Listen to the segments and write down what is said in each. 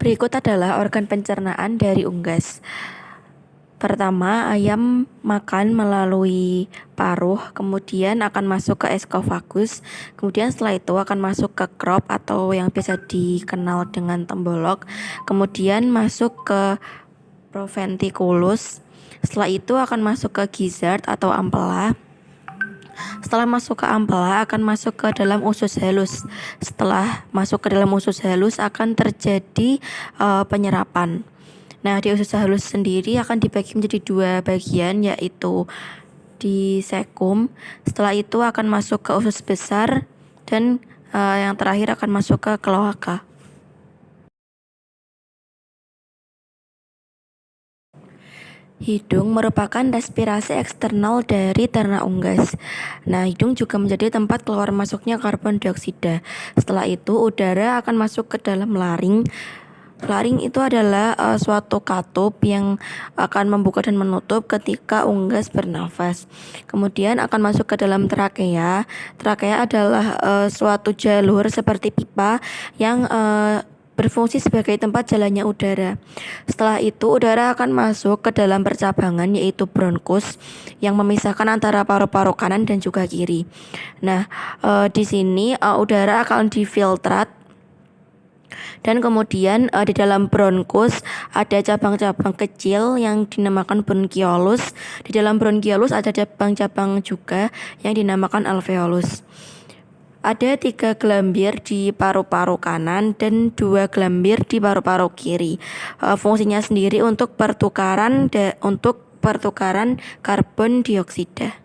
Berikut adalah organ pencernaan dari unggas. Pertama, ayam makan melalui paruh, kemudian akan masuk ke eskofagus, kemudian setelah itu akan masuk ke crop atau yang biasa dikenal dengan tembolok, kemudian masuk ke proventriculus, setelah itu akan masuk ke gizzard atau ampela. Setelah masuk ke ampela akan masuk ke dalam usus halus. Setelah masuk ke dalam usus halus akan terjadi penyerapan. Nah, di usus halus sendiri akan dibagi menjadi dua bagian, yaitu di sekum. Setelah itu akan masuk ke usus besar dan yang terakhir akan masuk ke kloaka. Hidung merupakan respirasi eksternal dari ternak unggas. Nah, hidung juga menjadi tempat keluar masuknya karbon dioksida. Setelah itu, udara akan masuk ke dalam laring. Laring itu adalah suatu katup yang akan membuka dan menutup ketika unggas bernafas. Kemudian akan masuk ke dalam trakea. Trakea adalah suatu jalur seperti pipa yang berfungsi sebagai tempat jalannya udara. Setelah itu udara akan masuk ke dalam percabangan yaitu bronkus yang memisahkan antara paru-paru kanan dan juga kiri. Nah, di sini udara akan difiltrat dan kemudian di dalam bronkus ada cabang-cabang kecil yang dinamakan bronchiolus. Di dalam bronchiolus ada cabang-cabang juga yang dinamakan alveolus. Ada 3 gelambir di paru-paru kanan dan 2 gelambir di paru-paru kiri. Fungsinya sendiri untuk pertukaran karbon dioksida.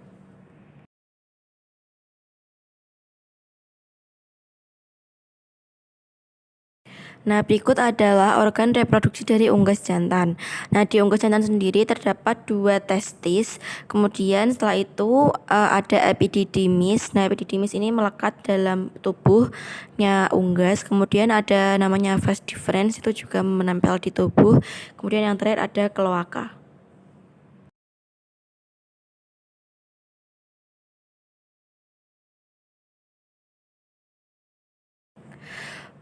Nah, berikut adalah organ reproduksi dari unggas jantan. Nah, di unggas jantan sendiri terdapat 2 testis. Kemudian setelah itu ada epididymis. Nah, epididymis ini melekat dalam tubuhnya unggas. Kemudian ada namanya vas deferens, itu juga menempel di tubuh. Kemudian yang terakhir ada kloaka.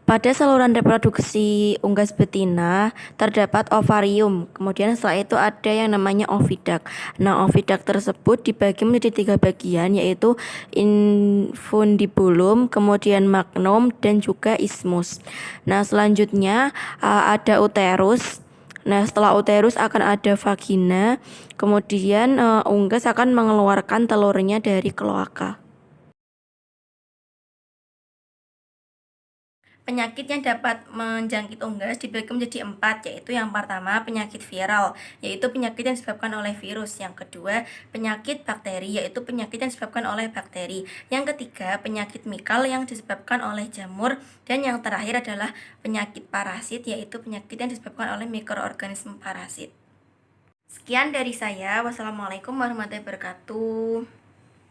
Pada saluran reproduksi unggas betina terdapat ovarium, kemudian setelah itu ada yang namanya oviduct. Nah, oviduct tersebut dibagi menjadi 3 bagian, yaitu infundibulum, kemudian magnum, dan juga isthmus. Nah, selanjutnya ada uterus. Nah, setelah uterus akan ada vagina, kemudian unggas akan mengeluarkan telurnya dari kloaka. Penyakit yang dapat menjangkit unggas dibagi menjadi 4, yaitu yang pertama penyakit viral, yaitu penyakit yang disebabkan oleh virus. Yang kedua penyakit bakteri, yaitu penyakit yang disebabkan oleh bakteri. Yang ketiga penyakit mikal yang disebabkan oleh jamur. Dan yang terakhir adalah penyakit parasit, yaitu penyakit yang disebabkan oleh mikroorganisme parasit. Sekian dari saya. Wassalamualaikum warahmatullahi wabarakatuh.